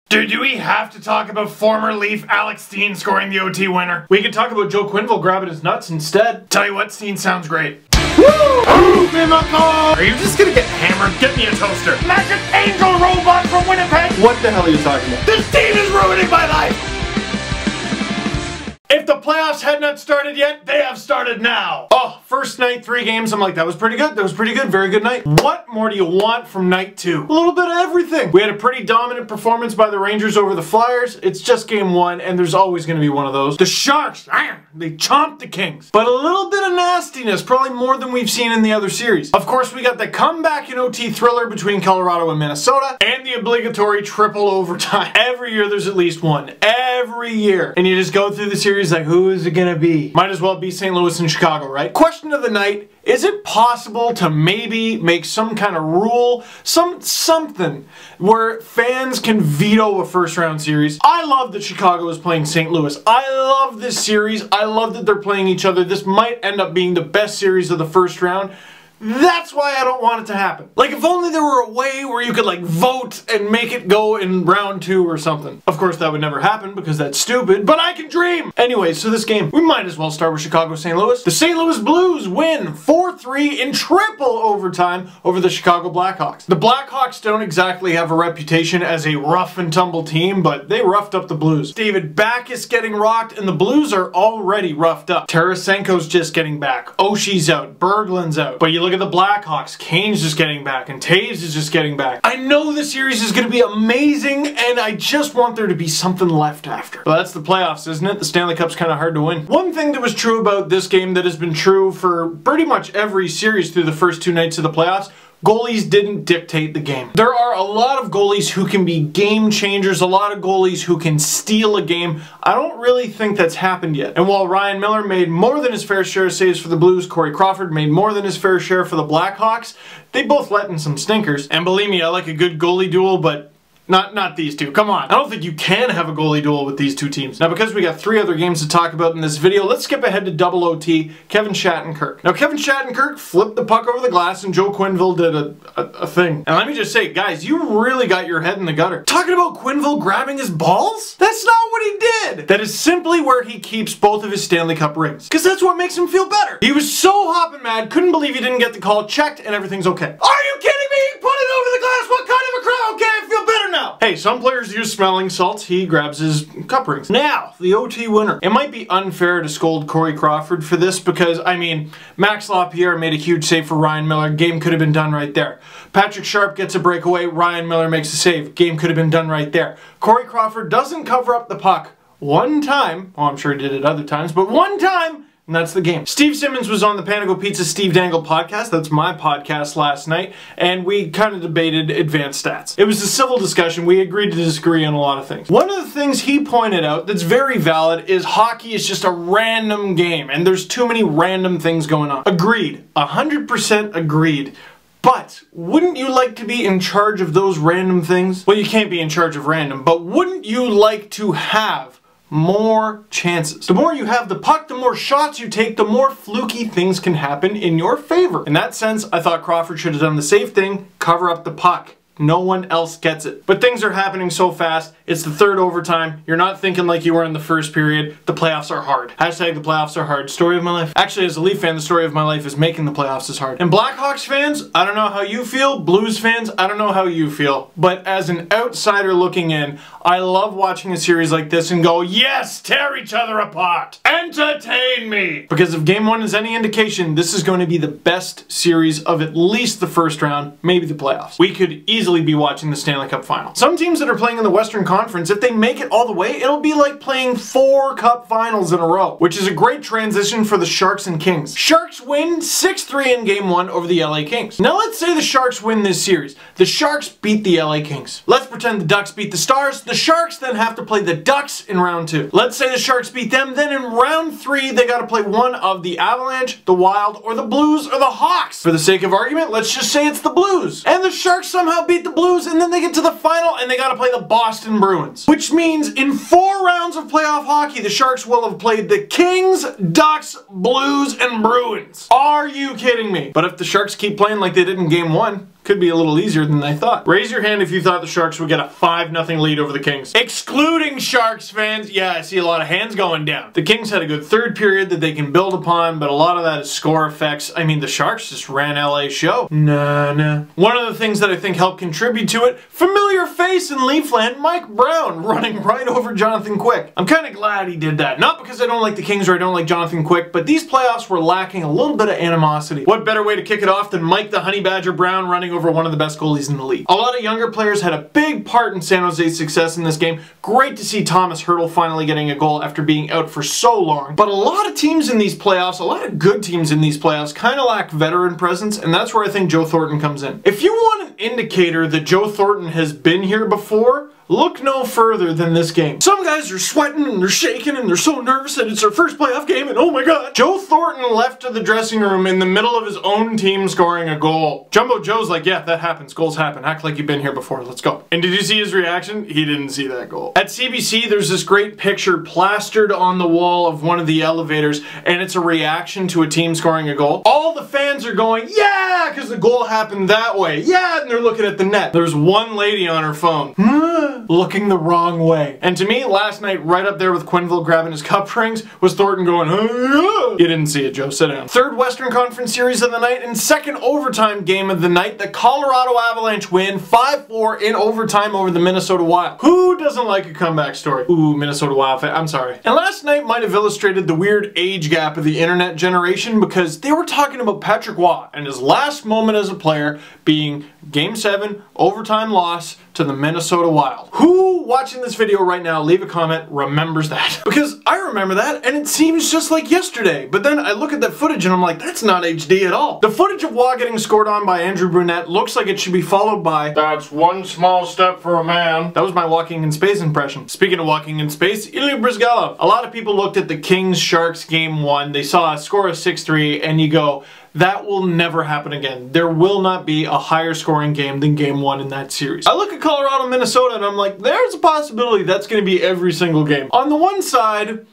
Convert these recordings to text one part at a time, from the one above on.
Dude, do we have to talk about former Leaf Alex Steen scoring the OT winner? We can talk about Joe Quenneville grabbing his nuts instead. Tell you what, Steen sounds great. Woo! Are you just gonna get hammered? Get me a toaster. Magic Angel Robot from Winnipeg! What the hell are you talking about? This team is ruining my life! If the playoffs had not started yet, they have started now. Oh, first night, 3 games, I'm like, that was pretty good, very good night. What more do you want from night 2? A little bit of everything. We had a pretty dominant performance by the Rangers over the Flyers. It's just game 1, and there's always gonna be one of those. The Sharks, they chomped the Kings. But a little bit of nastiness, probably more than we've seen in the other series. Of course, we got the comeback in OT thriller between Colorado and Minnesota, and the obligatory triple overtime. Every year there's at least one. Every year. And you just go through the series like, who is it gonna be? Might as well be St. Louis and Chicago, right? Question of the night, is it possible to maybe make some kind of rule, something where fans can veto a first round series? I love that Chicago is playing St. Louis. I love this series. I love that they're playing each other. This might end up being the best series of the first round. That's why I don't want it to happen. Like, if only there were a way where you could, like, vote and make it go in round 2 or something. Of course, that would never happen because that's stupid, but I can dream! Anyway, so this game, we might as well start with Chicago-St. Louis. The St. Louis Blues win 4-3 in triple overtime over the Chicago Blackhawks. The Blackhawks don't exactly have a reputation as a rough and tumble team, but they roughed up the Blues. David Backes getting rocked, and the Blues are already roughed up. Tarasenko's just getting back. Oshie's out. Berglund's out. But you look at the Blackhawks, Kane's just getting back, and Taves is just getting back. I know this series is going to be amazing, and I just want there to be something left after. Well, that's the playoffs, isn't it? The Stanley Cup's kind of hard to win. One thing that was true about this game that has been true for pretty much every series through the first 2 nights of the playoffs, goalies didn't dictate the game. There are a lot of goalies who can be game changers, a lot of goalies who can steal a game. I don't really think that's happened yet. And while Ryan Miller made more than his fair share of saves for the Blues, Corey Crawford made more than his fair share for the Blackhawks, they both let in some stinkers. And believe me, I like a good goalie duel, but not these two. Come on. I don't think you can have a goalie duel with these 2 teams. Now, because we got 3 other games to talk about in this video, let's skip ahead to double OT, Kevin Shattenkirk. Now, Kevin Shattenkirk flipped the puck over the glass, and Joe Quenneville did a thing. And let me just say, guys, you really got your head in the gutter. Talking about Quenneville grabbing his balls? That's not what he did! That is simply where he keeps both of his Stanley Cup rings. Because that's what makes him feel better. He was so hopping mad, couldn't believe he didn't get the call, checked, and everything's okay. Are you kidding me? He put it over the glass! What kind of a crowd? Okay, I feel better now! Hey, some players use smelling salts. He grabs his cup rings. Now, the OT winner. It might be unfair to scold Corey Crawford for this because, I mean, Max LaPierre made a huge save for Ryan Miller. Game could have been done right there. Patrick Sharp gets a breakaway. Ryan Miller makes a save. Game could have been done right there. Corey Crawford doesn't cover up the puck one time. Oh, I'm sure he did it other times, but one time, and that's the game. Steve Simmons was on the Panago Pizza Steve Dangle podcast. That's my podcast last night. And we kind of debated advanced stats. It was a civil discussion. We agreed to disagree on a lot of things. One of the things he pointed out that's very valid is hockey is just a random game. And there's too many random things going on. Agreed. 100% agreed. But wouldn't you like to be in charge of those random things? Well, you can't be in charge of random. But wouldn't you like to have more chances? The more you have the puck, the more shots you take, the more fluky things can happen in your favor. In that sense, I thought Crawford should have done the safe thing, cover up the puck. No one else gets it. But things are happening so fast. It's the 3rd overtime. You're not thinking like you were in the first period. The playoffs are hard. Hashtag the playoffs are hard. Story of my life. Actually, as a Leaf fan, the story of my life is making the playoffs is hard. And Blackhawks fans, I don't know how you feel. Blues fans, I don't know how you feel. But as an outsider looking in, I love watching a series like this and go, yes, tear each other apart. Entertain me. Because if game 1 is any indication, this is going to be the best series of at least the first round, maybe the playoffs. We could easily be watching the Stanley Cup final. Some teams that are playing in the Western Conference, if they make it all the way, it'll be like playing 4 Cup finals in a row, which is a great transition for the Sharks and Kings. Sharks win 6-3 in game 1 over the LA Kings. Now let's say the Sharks win this series. The Sharks beat the LA Kings. Let's pretend the Ducks beat the Stars. The Sharks then have to play the Ducks in round 2. Let's say the Sharks beat them, then in round 3 they gotta play one of the Avalanche, the Wild, or the Blues, or the Hawks. For the sake of argument, let's just say it's the Blues. And the Sharks somehow beat the Blues, and then they get to the final and they gotta play the Boston Bruins. Which means in 4 rounds of playoff hockey, the Sharks will have played the Kings, Ducks, Blues, and Bruins. Are you kidding me? But if the Sharks keep playing like they did in game 1, could be a little easier than they thought. Raise your hand if you thought the Sharks would get a 5-0 lead over the Kings. Excluding Sharks fans, yeah, I see a lot of hands going down. The Kings had a good third period that they can build upon, but a lot of that is score effects. I mean, the Sharks just ran LA's show. Nah. One of the things that I think helped contribute to it, familiar face in Leafland, Mike Brown, running right over Jonathan Quick. I'm kind of glad he did that. Not because I don't like the Kings or I don't like Jonathan Quick, but these playoffs were lacking a little bit of animosity. What better way to kick it off than Mike the Honey Badger Brown running over one of the best goalies in the league? A lot of younger players had a big part in San Jose's success in this game. Great to see Thomas Hertl finally getting a goal after being out for so long. But a lot of teams in these playoffs, a lot of good teams in these playoffs, kind of lack veteran presence, and that's where I think Joe Thornton comes in. If you want an indicator that Joe Thornton has been here before, look no further than this game. Some guys are sweating and they're shaking and they're so nervous that it's their first playoff game and oh my god. Joe Thornton left to the dressing room in the middle of his own team scoring a goal. Jumbo Joe's like, yeah, that happens. Goals happen. Act like you've been here before. Let's go. And did you see his reaction? He didn't see that goal. At CBC, there's this great picture plastered on the wall of one of the elevators and it's a reaction to a team scoring a goal. All the fans are going, yeah, because the goal happened that way. Yeah, and they're looking at the net. There's one lady on her phone. Looking the wrong way. And to me, last night, right up there with Quenneville grabbing his cup rings, was Thornton going, you didn't see it, Joe. Sit down. Third Western Conference Series of the night and second overtime game of the night. The Colorado Avalanche win 5-4 in overtime over the Minnesota Wild. Who doesn't like a comeback story? Ooh, Minnesota Wild fan. I'm sorry. And last night might have illustrated the weird age gap of the internet generation because they were talking about Patrick Roy and his last moment as a player being Game 7 overtime loss to the Minnesota Wild. Who watching this video right now, leave a comment, remembers that? Because I remember that and it seems just like yesterday. But then I look at that footage and I'm like, that's not HD at all. The footage of Roy getting scored on by Andrew Brunette looks like it should be followed by, that's one small step for a man. That was my Walking in Space impression. Speaking of Walking in Space, Ilya Bryzgalov. A lot of people looked at the Kings-Sharks game 1, they saw a score of 6-3 and you go, that will never happen again. There will not be a higher scoring game than game 1 in that series. I look at Colorado, Minnesota, and I'm like, there's a possibility that's going to be every single game. On the one side,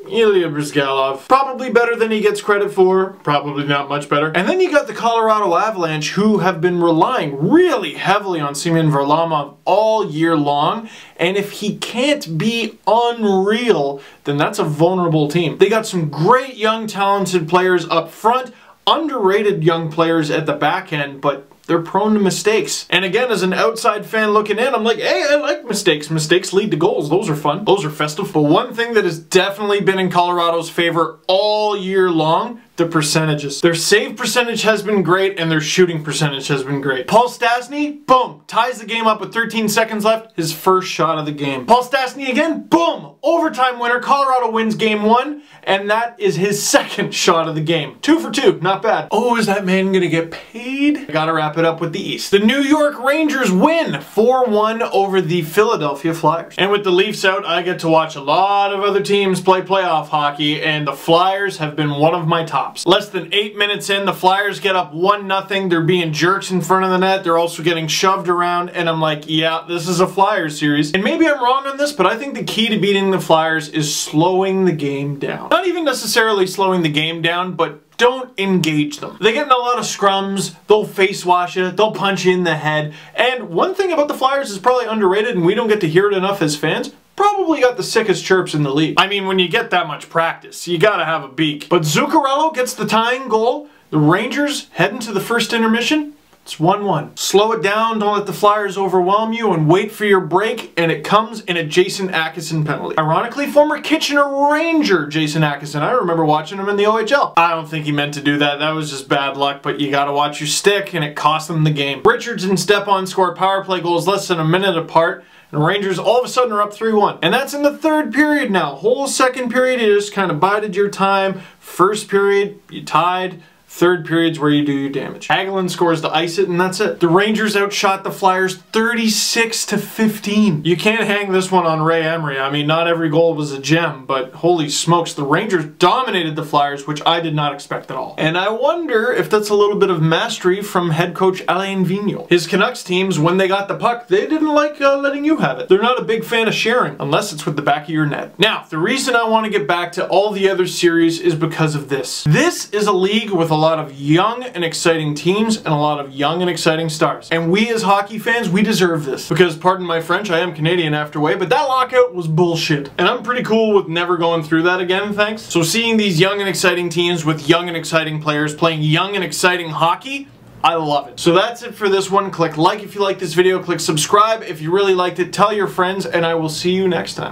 Ilya Bryzgalov, probably better than he gets credit for, probably not much better. And then you got the Colorado Avalanche, who have been relying really heavily on Semyon Varlamov all year long, and if he can't be unreal, then that's a vulnerable team. They got some great young talented players up front, underrated young players at the back end, but they're prone to mistakes. And again, as an outside fan looking in, I'm like, hey, I like mistakes. Mistakes lead to goals. Those are fun. Those are festive. But one thing that has definitely been in Colorado's favor all year long, the percentages. Their save percentage has been great and their shooting percentage has been great. Paul Stastny, boom, ties the game up with 13 seconds left, his first shot of the game. Paul Stastny again, boom, overtime winner. Colorado wins game 1 and that is his second shot of the game. 2 for 2, not bad. Oh, is that man gonna get paid? I gotta wrap it up with the East. The New York Rangers win 4-1 over the Philadelphia Flyers. And with the Leafs out, I get to watch a lot of other teams play playoff hockey and the Flyers have been one of my top. Less than 8 minutes in, the Flyers get up 1-0. They're being jerks in front of the net. They're also getting shoved around, and I'm like, yeah, this is a Flyers series. And maybe I'm wrong on this, but I think the key to beating the Flyers is slowing the game down. Not even necessarily slowing the game down, but don't engage them. They get in a lot of scrums, they'll face wash you, they'll punch you in the head. And one thing about the Flyers is probably underrated, and we don't get to hear it enough as fans, probably got the sickest chirps in the league. I mean, when you get that much practice, you gotta have a beak. But Zuccarello gets the tying goal. The Rangers head into the first intermission. It's 1-1. Slow it down, don't let the Flyers overwhelm you, and wait for your break, and it comes in a Jason Akeson penalty. Ironically, former Kitchener Ranger Jason Akeson. I remember watching him in the OHL. I don't think he meant to do that. That was just bad luck, but you gotta watch your stick, and it cost them the game. Richards and Stepan score power play goals less than a minute apart, and Rangers all of a sudden are up 3-1. And that's in the third period now. Whole second period, you just kind of bided your time. First period, you tied. Third period's where you do your damage. Hagelin scores to ice it, and that's it. The Rangers outshot the Flyers 36-15. You can't hang this one on Ray Emery. I mean, not every goal was a gem, but holy smokes, the Rangers dominated the Flyers, which I did not expect at all. And I wonder if that's a little bit of mastery from head coach Alain Vigneault. His Canucks teams, when they got the puck, they didn't like letting you have it. They're not a big fan of sharing, unless it's with the back of your net. Now, the reason I want to get back to all the other series is because of this. This is a league with a lot lot of young and exciting teams and a lot of young and exciting stars. And we as hockey fans, we deserve this. Because, pardon my French, I am Canadian after way, but that lockout was bullshit. And I'm pretty cool with never going through that again, thanks. So seeing these young and exciting teams with young and exciting players playing young and exciting hockey, I love it. So that's it for this one. Click like if you like this video, click subscribe if you really liked it, tell your friends, and I will see you next time.